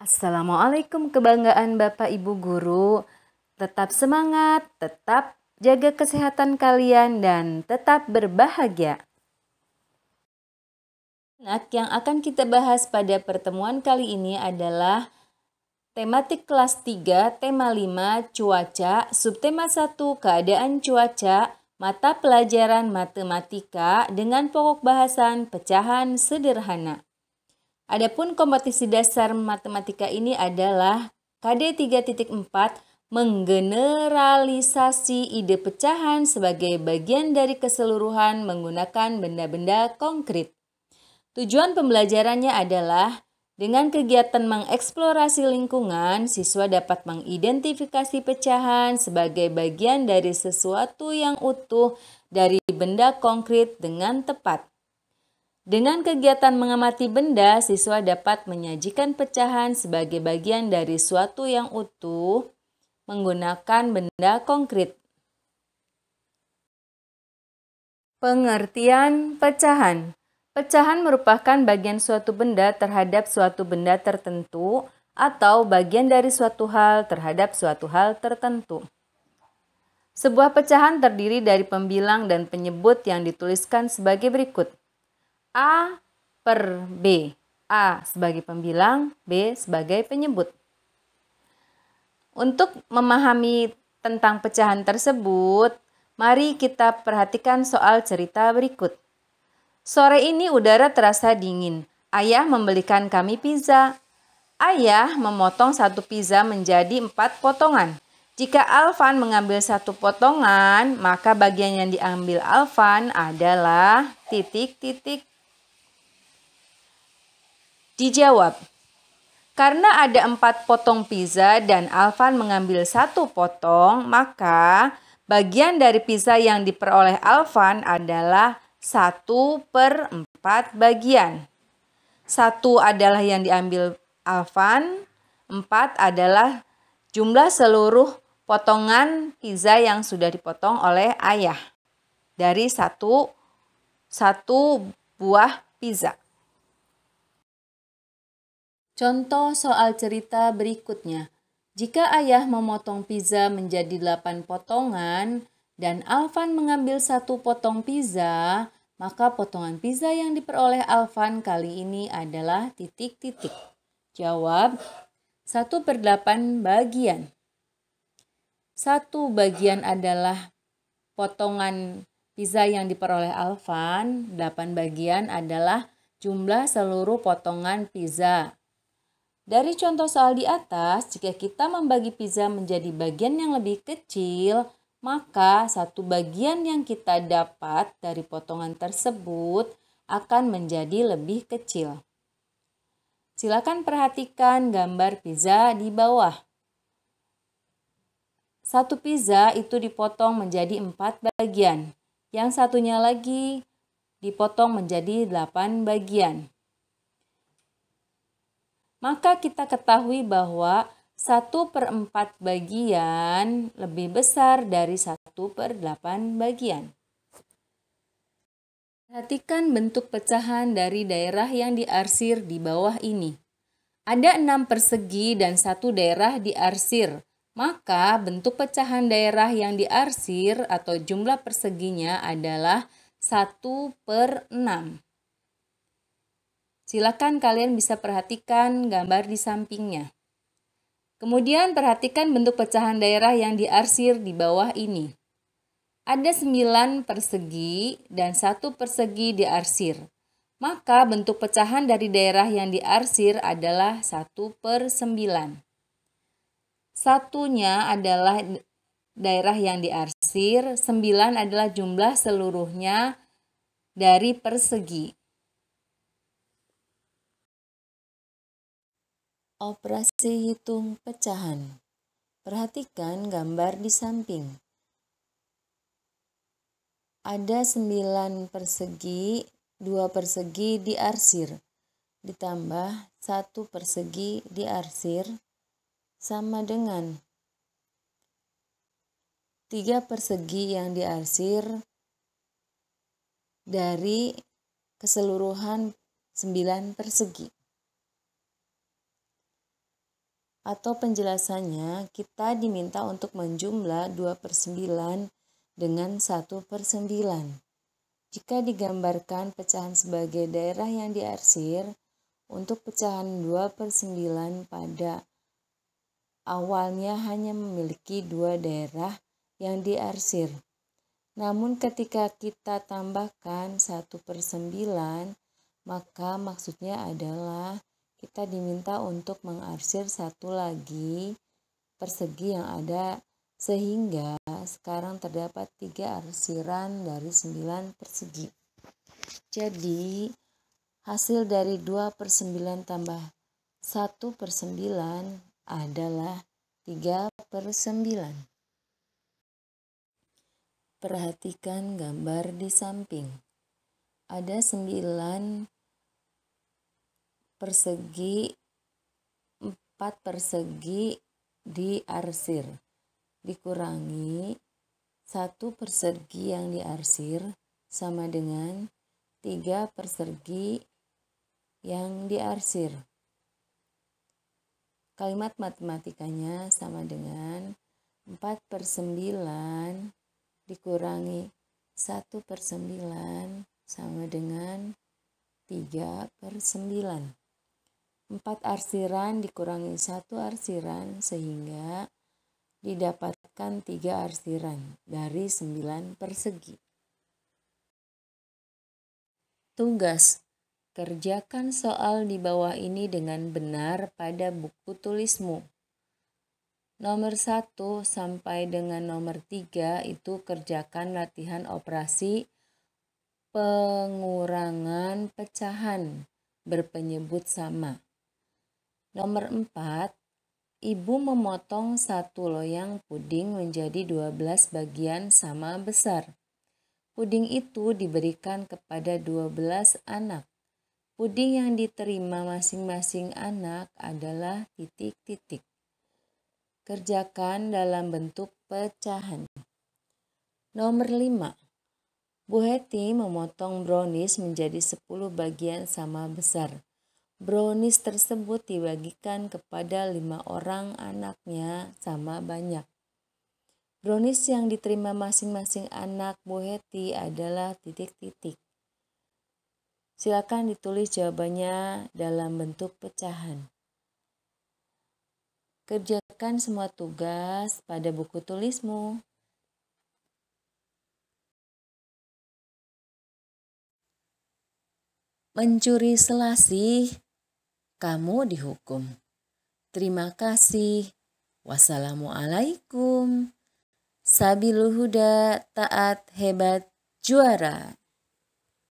Assalamualaikum kebanggaan Bapak Ibu Guru. Tetap semangat, tetap jaga kesehatan kalian dan tetap berbahagia. Yang akan kita bahas pada pertemuan kali ini adalah tematik kelas 3, tema 5, cuaca, subtema 1, keadaan cuaca, mata pelajaran matematika dengan pokok bahasan pecahan sederhana. Adapun kompetisi dasar matematika ini adalah KD 3.4 menggeneralisasi ide pecahan sebagai bagian dari keseluruhan menggunakan benda-benda konkret. Tujuan pembelajarannya adalah dengan kegiatan mengeksplorasi lingkungan, siswa dapat mengidentifikasi pecahan sebagai bagian dari sesuatu yang utuh dari benda konkret dengan tepat. Dengan kegiatan mengamati benda, siswa dapat menyajikan pecahan sebagai bagian dari suatu yang utuh menggunakan benda konkret. Pengertian pecahan. Pecahan merupakan bagian suatu benda terhadap suatu benda tertentu atau bagian dari suatu hal terhadap suatu hal tertentu. Sebuah pecahan terdiri dari pembilang dan penyebut yang dituliskan sebagai berikut. A per B. A sebagai pembilang, B sebagai penyebut. Untuk memahami tentang pecahan tersebut, mari kita perhatikan soal cerita berikut. Sore ini udara terasa dingin. Ayah membelikan kami pizza. Ayah memotong satu pizza menjadi 4 potongan. Jika Alvan mengambil satu potongan, maka bagian yang diambil Alvan adalah titik-titik. Dijawab, karena ada 4 potong pizza dan Alvan mengambil 1 potong, maka bagian dari pizza yang diperoleh Alvan adalah 1/4 bagian. 1 adalah yang diambil Alvan, 4 adalah jumlah seluruh potongan pizza yang sudah dipotong oleh ayah dari satu buah pizza. Contoh soal cerita berikutnya. Jika ayah memotong pizza menjadi 8 potongan dan Alvan mengambil 1 potong pizza, maka potongan pizza yang diperoleh Alvan kali ini adalah titik-titik. Jawab, 1/8 bagian. 1 bagian adalah potongan pizza yang diperoleh Alvan, 8 bagian adalah jumlah seluruh potongan pizza. Dari contoh soal di atas, jika kita membagi pizza menjadi bagian yang lebih kecil, maka 1 bagian yang kita dapat dari potongan tersebut akan menjadi lebih kecil. Silakan perhatikan gambar pizza di bawah. 1 pizza itu dipotong menjadi 4 bagian. Yang satunya lagi dipotong menjadi 8 bagian. Maka kita ketahui bahwa 1/4 bagian lebih besar dari 1/8 bagian. Perhatikan bentuk pecahan dari daerah yang diarsir di bawah ini. Ada 6 persegi dan 1 daerah diarsir. Maka bentuk pecahan daerah yang diarsir atau jumlah perseginya adalah 1/6. Silakan kalian bisa perhatikan gambar di sampingnya. Kemudian perhatikan bentuk pecahan daerah yang diarsir di bawah ini. Ada 9 persegi dan 1 persegi diarsir. Maka bentuk pecahan dari daerah yang diarsir adalah 1/9. Satunya adalah daerah yang diarsir, 9 adalah jumlah seluruhnya dari persegi. Operasi hitung pecahan. Perhatikan gambar di samping. Ada 9 persegi, 2 persegi diarsir, ditambah 1 persegi diarsir, sama dengan 3 persegi yang diarsir dari keseluruhan 9 persegi. Atau penjelasannya, kita diminta untuk menjumlah 2/9 dengan 1/9. Jika digambarkan pecahan sebagai daerah yang diarsir, untuk pecahan 2/9 pada awalnya hanya memiliki 2 daerah yang diarsir. Namun ketika kita tambahkan 1/9, maka maksudnya adalah kita diminta untuk mengarsir satu lagi persegi yang ada, sehingga sekarang terdapat 3 arsiran dari 9 persegi. Jadi hasil dari 2/9 tambah 1/9 adalah 3/9. Perhatikan gambar di samping. Ada 9 persegi, 4 persegi diarsir, dikurangi 1 persegi yang diarsir sama dengan 3 persegi yang diarsir. Kalimat matematikanya sama dengan 4/9 dikurangi 1/9 sama dengan 3/9. 4 arsiran dikurangi 1 arsiran sehingga didapatkan 3 arsiran dari 9 persegi. Tugas: kerjakan soal di bawah ini dengan benar pada buku tulismu. Nomor 1 sampai dengan nomor 3 itu kerjakan latihan operasi pengurangan pecahan berpenyebut sama. Nomor 4, ibu memotong 1 loyang puding menjadi 12 bagian sama besar. Puding itu diberikan kepada 12 anak. Puding yang diterima masing-masing anak adalah titik-titik. Kerjakan dalam bentuk pecahan. Nomor 5. Bu Heti memotong brownies menjadi 10 bagian sama besar. Brownies tersebut dibagikan kepada 5 orang anaknya sama banyak. Brownies yang diterima masing-masing anak Bu Heti adalah titik-titik. Silakan ditulis jawabannya dalam bentuk pecahan. Kerjakan semua tugas pada buku tulismu. Mencuri selasih, kamu dihukum. Terima kasih. Wassalamualaikum. Sabilul huda, taat, hebat, juara.